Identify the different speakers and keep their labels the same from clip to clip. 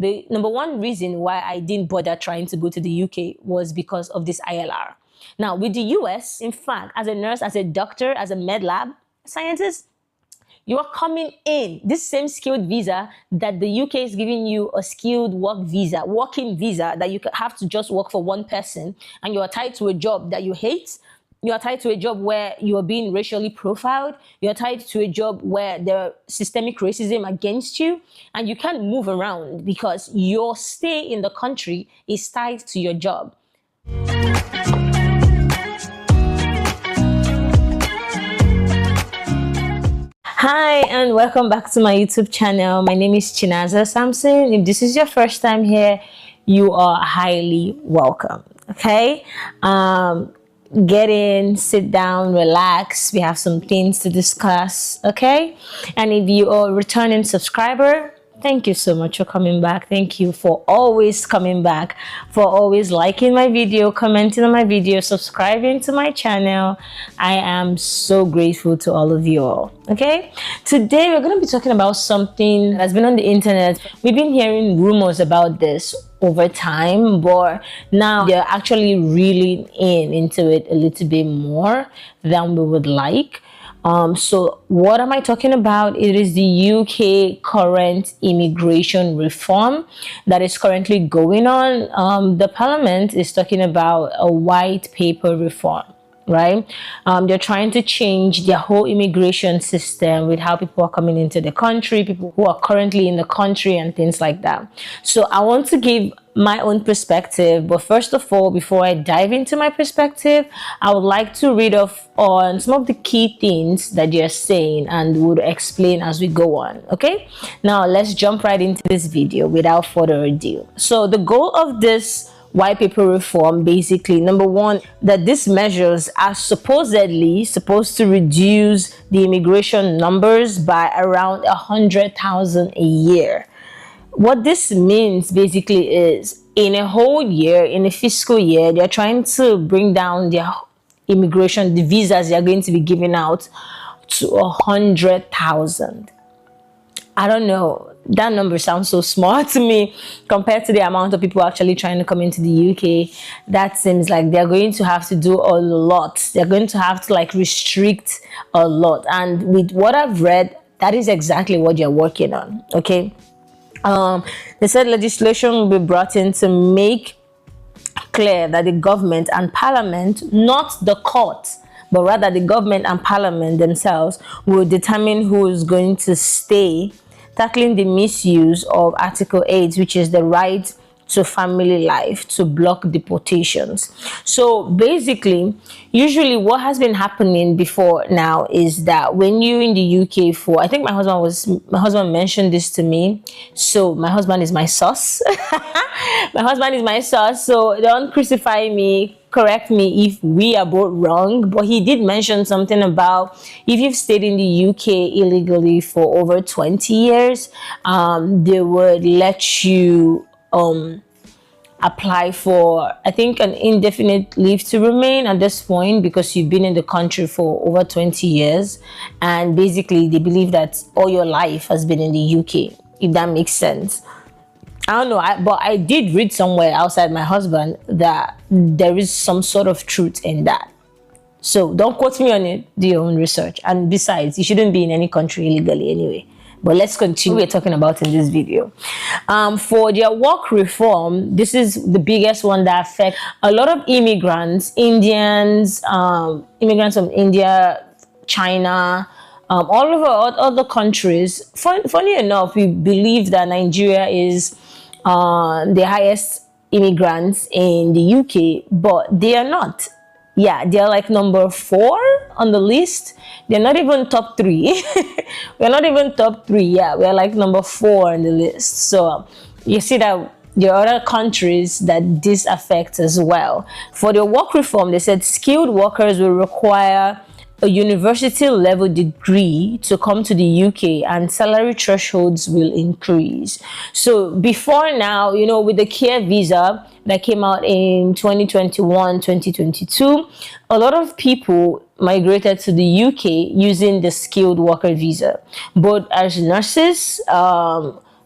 Speaker 1: The number one reason why I didn't bother trying to go to the UK was because of this ILR. Now, with the US, in fact, as a nurse, as a doctor, as a med lab scientist, you are coming in this same skilled visa that the UK is giving you, a skilled work visa, working visa that you have to just work for one person, and you are tied to a job that you hate. You are tied to a job where you are being racially profiled. You are tied to a job where there are systemic racism against you, and you can't move around because your stay in the country is tied to your job. Hi and welcome back to my YouTube channel. My name is Chinaza Samson. If this is your first time here, you are highly welcome. Okay, get in, sit down, relax. We have some things to discuss. Okay, and if you are a returning subscriber, thank you so much for coming back. Thank you for always coming back, for always liking my video, commenting on my video, subscribing to my channel. I am so grateful to all of you all. Okay, today we're going to be talking about something that's been on the internet. We've been hearing rumors about this over time, but now they're actually really into it a little bit more than we would like. So what am I talking about? It is the UK current immigration reform that is currently going on. The Parliament is talking about a white paper reform, right? They're trying to change their whole immigration system with how people are coming into the country, people who are currently in the country and things like that. So I want to give my own perspective, but first of all, before I dive into my perspective, I would like to read off on some of the key things that they're saying and would explain as we go on. Okay, now let's jump right into this video without further ado. So the goal of this white paper reform, basically, number one, that these measures are supposedly supposed to reduce the immigration numbers by around 100,000 a year. What this means basically is, in a whole year, in a fiscal year, they're trying to bring down their immigration, the visas they are going to be giving out, to 100,000. I don't know, that number sounds so small to me compared to the amount of people actually trying to come into the UK. That seems like they're going to have to do a lot. They're going to have to like restrict a lot. And with what I've read, that is exactly what you're working on. Okay. They said legislation will be brought in to make clear that the government and parliament, not the court, but rather the government and parliament themselves, will determine who is going to stay, tackling the misuse of Article 8, which is the right to family life, to block deportations. So basically, usually what has been happening before now is that when you're in the UK for, I think my husband mentioned this to me. So my husband is my source. My husband is my source. So don't crucify me, correct me if we are both wrong, but he did mention something about if you've stayed in the UK illegally for over 20 years, they would let you apply for, I think, an indefinite leave to remain at this point because you've been in the country for over 20 years, and basically they believe that all your life has been in the UK, if that makes sense. I don't know, but I did read somewhere outside my husband that there is some sort of truth in that. So don't quote me on it, do your own research. And besides, you shouldn't be in any country illegally anyway. But let's continue what we're talking about in this video. For their work reform, this is the biggest one that affects a lot of immigrants, Indians, immigrants from India, China, all over other countries. Funny enough, we believe that Nigeria is the highest immigrants in the UK, but they are not. Yeah, they're like number 4 on the list. They're not even top 3. We're not even top 3. Yeah, we're like number 4 on the list. So you see that there are other countries that this affects as well. For the work reform, they said skilled workers will require a university level degree to come to the UK, and salary thresholds will increase. So before now, you know, with the care visa that came out in 2021, 2022, a lot of people migrated to the UK using the skilled worker visa, both as nurses,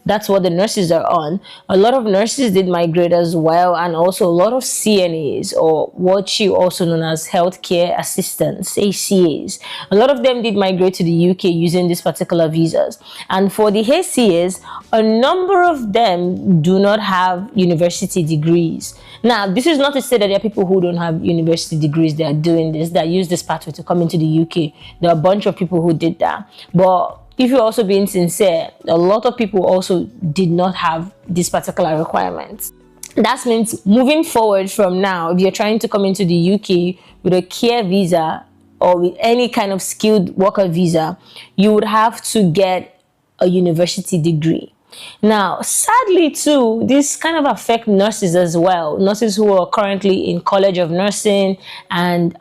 Speaker 1: That's what the nurses are on. A lot of nurses did migrate as well, and also a lot of CNAs, or what you also known as healthcare assistants, ACAs. A lot of them did migrate to the UK using these particular visas. And for the ACAs, a number of them do not have university degrees. Now, this is not to say that there are people who don't have university degrees that are doing this, that use this pathway to come into the UK. There are a bunch of people who did that. But if you're also being sincere, a lot of people also did not have this particular requirement. That means moving forward from now, if you're trying to come into the UK with a care visa or with any kind of skilled worker visa, you would have to get a university degree. Now, sadly too, this kind of affect nurses as well. Nurses who are currently in College of Nursing and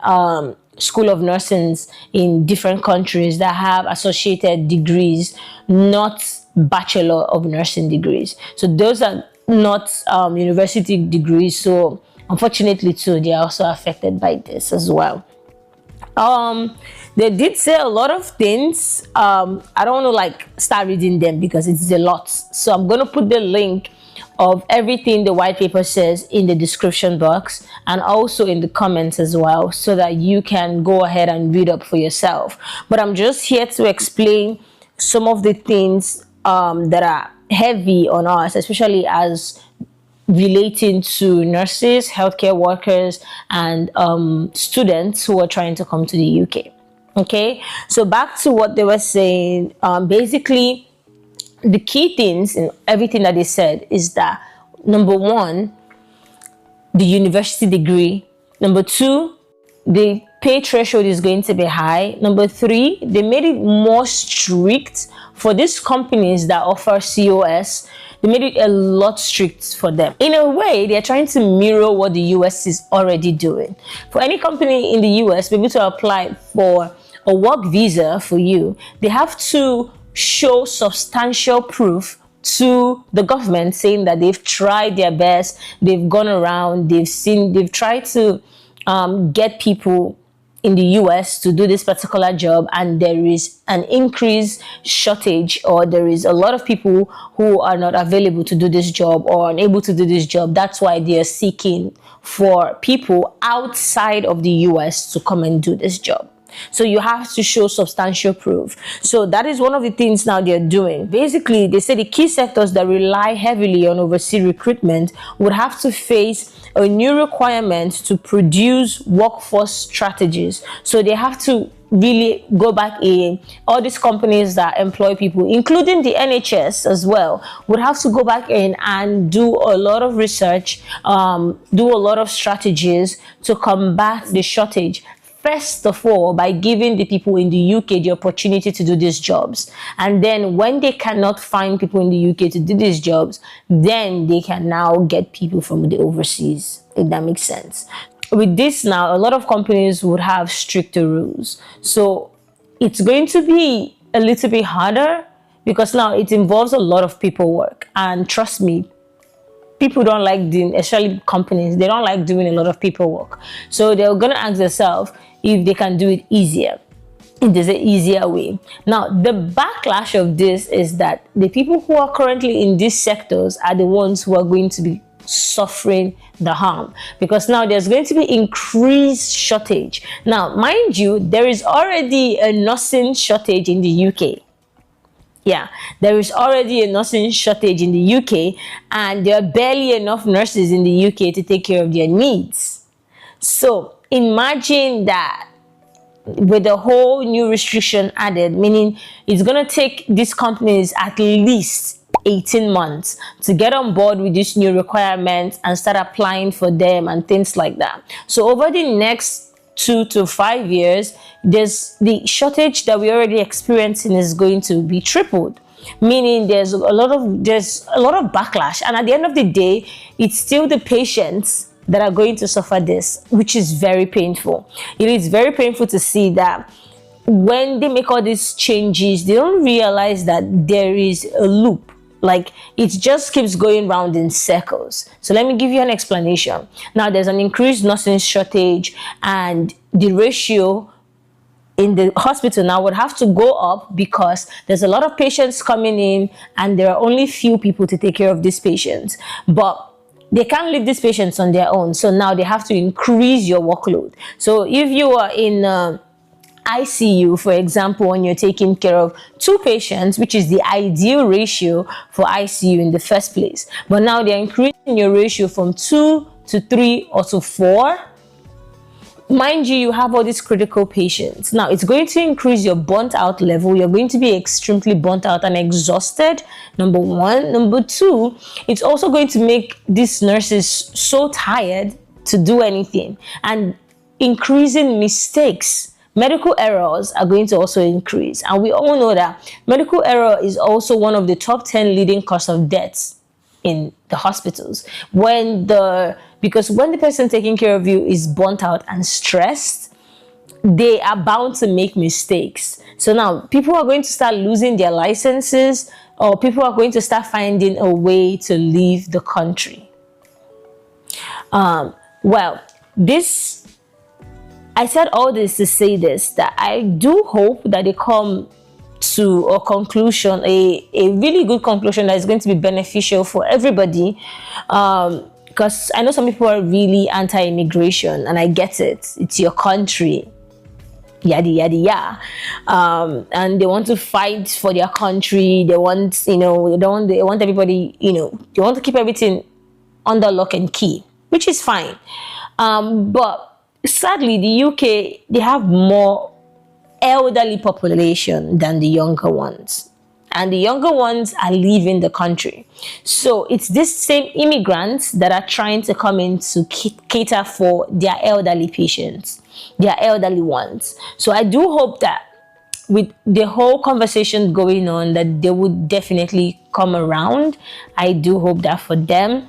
Speaker 1: School of Nursing in different countries that have associated degrees, not Bachelor of Nursing degrees. So those are not university degrees. So unfortunately too, they are also affected by this as well. They did say a lot of things. I don't want to like start reading them because it's a lot. So I'm going to put the link of everything the white paper says in the description box and also in the comments as well, so that you can go ahead and read up for yourself. But I'm just here to explain some of the things that are heavy on us, especially as relating to nurses, healthcare workers, and students who are trying to come to the UK. Okay, so back to what they were saying. Basically, the key things in everything that they said is that, number one, the university degree. Number two, the pay threshold is going to be high. Number three, they made it more strict for these companies that offer COS. They made it a lot strict for them. In a way, they're trying to mirror what the US is already doing. For any company in the US, be able to apply for a work visa for you, they have to show substantial proof to the government saying that they've tried their best, they've gone around, they've tried to get people in the US to do this particular job, and there is an increased shortage, or there is a lot of people who are not available to do this job or unable to do this job. That's why they are seeking for people outside of the US to come and do this job. So you have to show substantial proof. So that is one of the things now they're doing. Basically, they say the key sectors that rely heavily on overseas recruitment would have to face a new requirement to produce workforce strategies. So they have to really go back in. All these companies that employ people, including the NHS as well, would have to go back in and do a lot of research, do a lot of strategies to combat the shortage. First of all, by giving the people in the UK the opportunity to do these jobs. And then when they cannot find people in the UK to do these jobs, then they can now get people from the overseas, if that makes sense. With this now, a lot of companies would have stricter rules. So it's going to be a little bit harder because now it involves a lot of paperwork. And trust me, people don't like doing, especially companies, they don't like doing a lot of paperwork. So they're going to ask themselves if they can do it easier, if there's an easier way. Now, the backlash of this is that the people who are currently in these sectors are the ones who are going to be suffering the harm, because now there's going to be increased shortage. Now, mind you, there is already a nursing shortage in the UK. Yeah, there is already a nursing shortage in the UK, and there are barely enough nurses in the UK to take care of their needs. So imagine that with the whole new restriction added, meaning it's going to take these companies at least 18 months to get on board with these new requirements and start applying for them and things like that. So over the next 2 to 5 years, the shortage that we're already experiencing is going to be tripled, meaning there's a lot of backlash, and at the end of the day, it's still the patients that are going to suffer this, which is very painful. It is very painful to see that when they make all these changes, they don't realize that there is a loop. Like, it just keeps going round in circles. So let me give you an explanation. Now, there's an increased nursing shortage, and the ratio in the hospital now would have to go up because there's a lot of patients coming in and there are only few people to take care of these patients. But they can't leave these patients on their own. So now they have to increase your workload. So if you are in ICU, for example, when you're taking care of 2 patients, which is the ideal ratio for ICU in the first place, but now they're increasing your ratio from 2 to 3 or to 4. Mind you, you have all these critical patients. Now, it's going to increase your burnt out level. You're going to be extremely burnt out and exhausted, number one. Number two, it's also going to make these nurses so tired to do anything, and increasing mistakes. Medical errors are going to also increase. And we all know that medical error is also one of the top 10 leading cause of deaths in the hospitals. Because when the person taking care of you is burnt out and stressed, they are bound to make mistakes. So now people are going to start losing their licenses, or people are going to start finding a way to leave the country. I said all this to say this, that I do hope that they come to a conclusion, a really good conclusion that is going to be beneficial for everybody. Because I know some people are really anti-immigration, and I get it. It's your country, yada yada yada, and they want to fight for their country. They want, they want everybody, they want to keep everything under lock and key, which is fine. But sadly, the UK, they have more elderly population than the younger ones, and the younger ones are leaving the country. So it's this same immigrants that are trying to come in to cater for their elderly patients, their elderly ones. So I do hope that with the whole conversation going on, that they would definitely come around. I do hope that for them.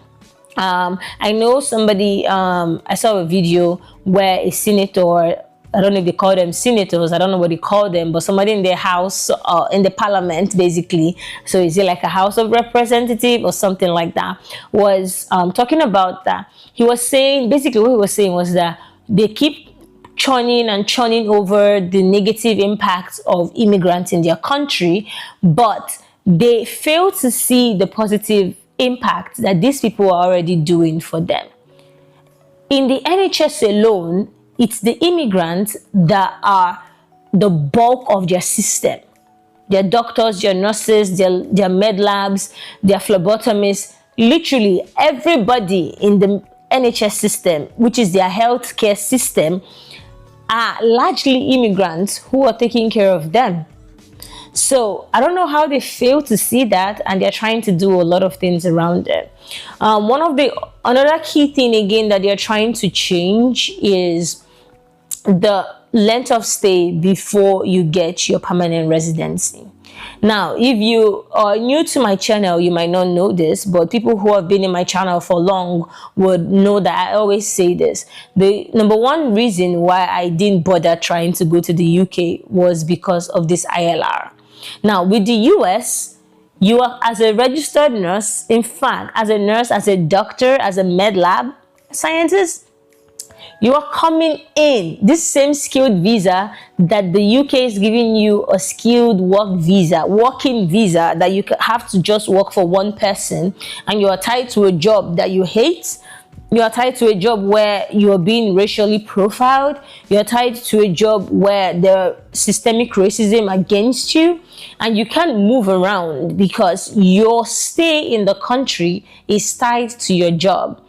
Speaker 1: I know somebody, I saw a video where a senator, I don't know if they call them senators, I don't know what they call them, but somebody in their house, in the parliament, basically, so is it like a house of representative or something like that, was talking about that. He was saying, basically what he was saying was that they keep churning over the negative impacts of immigrants in their country, but they fail to see the positive impact that these people are already doing for them. In the NHS alone, it's the immigrants that are the bulk of their system. Their doctors, their nurses, their med labs, their phlebotomists, literally everybody in the NHS system, which is their healthcare system, are largely immigrants who are taking care of them. So I don't know how they fail to see that, and they're trying to do a lot of things around it. Another key thing again that they're trying to change is the length of stay before you get your permanent residency. Now, if you are new to my channel, you might not know this, but people who have been in my channel for long would know that I always say this. The number one reason why I didn't bother trying to go to the UK was because of this ILR. Now, with the US, you are, as a registered nurse, in fact, as a nurse, as a doctor, as a med lab scientist, you are coming in this same skilled visa that the UK is giving you, a skilled work visa, working visa, that you have to just work for one person, and you are tied to a job that you hate. You are tied to a job where you are being racially profiled. You are tied to a job where there is systemic racism against you, and you can't move around because your stay in the country is tied to your job.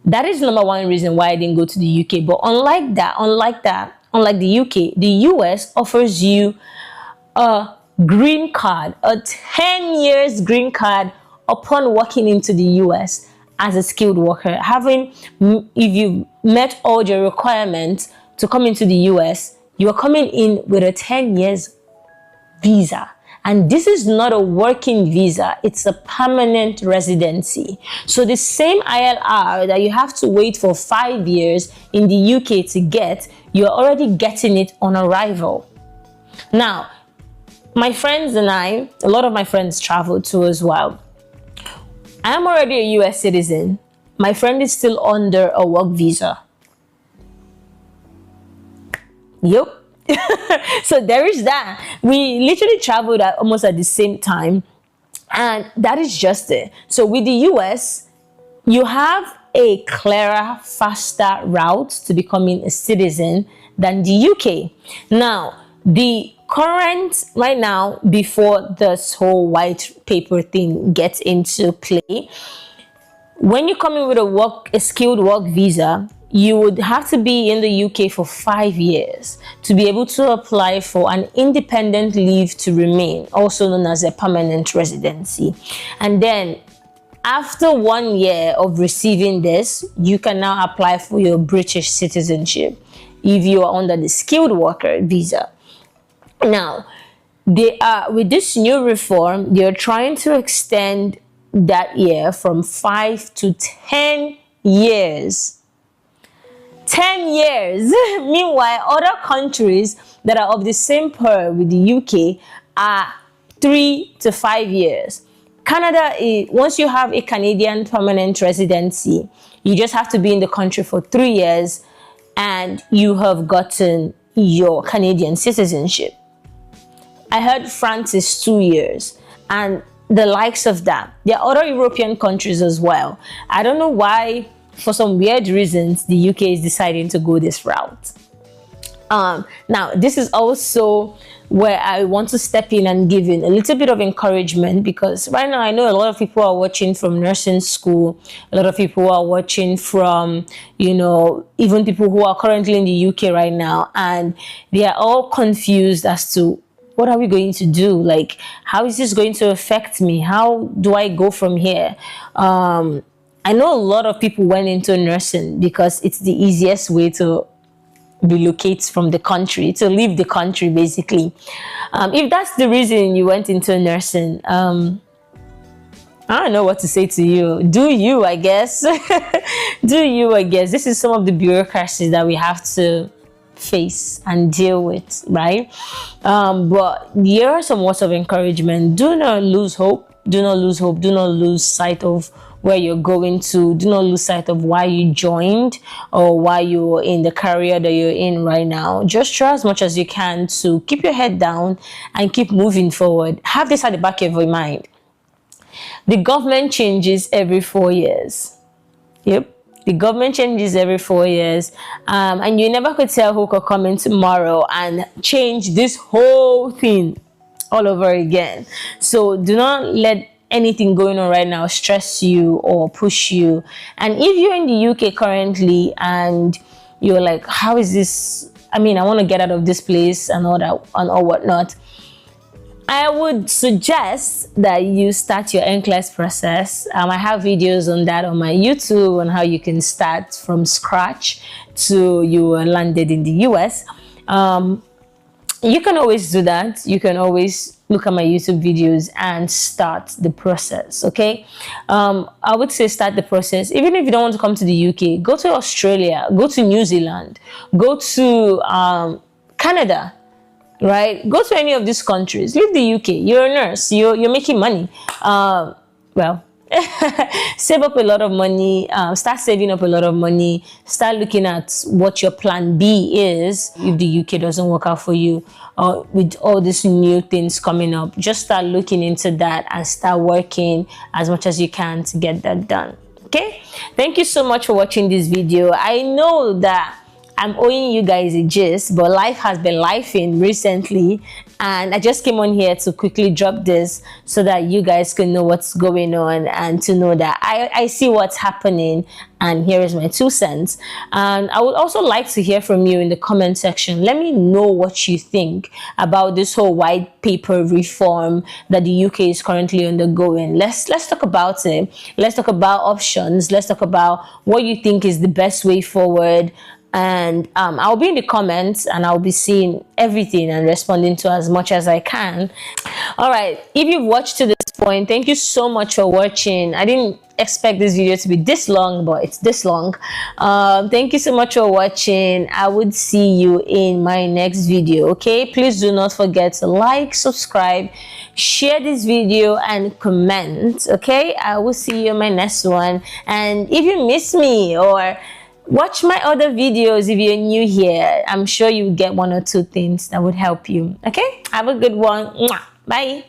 Speaker 1: That is number one reason why I didn't go to the UK. But unlike the UK, the US offers you a green card, a 10 years green card upon walking into the US as a skilled worker. If you've met all your requirements to come into the US, you are coming in with a 10 years visa. And this is not a working visa, it's a permanent residency. So the same ILR that you have to wait for 5 years in the UK to get, you're already getting it on arrival. Now, my friends and I, a lot of my friends travel too as well. I'm already a US citizen. My friend is still under a work visa. Yep. So there is that. We literally traveled at almost at the same time, and that is just it. So with the US, you have a clearer, faster route to becoming a citizen than the UK. Now, the current right now, before this whole white paper thing gets into play, when you come in with a skilled work visa, you would have to be in the UK for 5 years to be able to apply for an independent leave to remain, also known as a permanent residency. And then after 1 year of receiving this, you can now apply for your British citizenship if you are under the skilled worker visa. Now, they are, with this new reform, they're trying to extend that year from 5 to 10 years. 10 years. Meanwhile, other countries that are of the same pair with the UK are 3 to 5 years. Canada, once you have a Canadian permanent residency, you just have to be in the country for 3 years and you have gotten your Canadian citizenship. I heard France is 2 years, and the likes of that. There are other European countries as well. I don't know why, for some weird reasons, the UK is deciding to go this route. Now, this is also where I want to step in and give in a little bit of encouragement, because right now I know a lot of people are watching from nursing school. A lot of people are watching from, you know, even people who are currently in the UK right now, and they are all confused as to what are we going to do? Like, how is this going to affect me? How do I go from here? I know a lot of people went into nursing because it's the easiest way to relocate from the country, to leave the country, basically. If that's the reason you went into nursing, I don't know what to say to you. Do you, I guess. Do you, I guess. This is some of the bureaucracies that we have to face and deal with, right? But here are some words of encouragement. Do not lose hope. Do not lose hope. Do not lose sight of where you're going to. Do not lose sight of why you joined or why you're in the career that you're in right now. Just try as much as you can to keep your head down and keep moving forward. Have this at the back of your mind. The government changes every 4 years. Yep. The government changes every 4 years, and you never could tell who could come in tomorrow and change this whole thing all over again. So do not let anything going on right now stress you or push you. And if you're in the UK currently and you're like, how is this? I mean, I want to get out of this place and all that and all whatnot. I would suggest that you start your NCLEX process. I have videos on that on my YouTube on how you can start from scratch to you landed in the US. You can always do that. You can always look at my YouTube videos and start the process, okay? I would say start the process. Even if you don't want to come to the UK, go to Australia, go to New Zealand, go to Canada, right? Go to any of these countries. Leave the UK. You're a nurse. You're making money. Well, save up a lot of money. Start saving up a lot of money. Start looking at what your plan B is if the UK doesn't work out for you. With all these new things coming up, just start looking into that and start working as much as you can to get that done. Okay? Thank you so much for watching this video. I know that I'm owing you guys a gist, but life has been lifing recently, and I just came on here to quickly drop this so that you guys can know what's going on and to know that I see what's happening, and here is my 2 cents. And I would also like to hear from you in the comment section. Let me know what you think about this whole white paper reform that the UK is currently undergoing. Let's talk about it. Let's talk about options. Let's talk about what you think is the best way forward. And I'll be in the comments and I'll be seeing everything and responding to as much as I can. All right, if you've watched to this point, thank you so much for watching. I didn't expect this video to be this long, but it's this long. Thank you so much for watching. I would see you in my next video. Okay, please do not forget to like, subscribe, share this video and comment. Okay, I will see you in my next one. And if you miss me or Watch my other videos if you're new here. I'm sure you get one or two things that would help you. Okay, have a good one. Bye.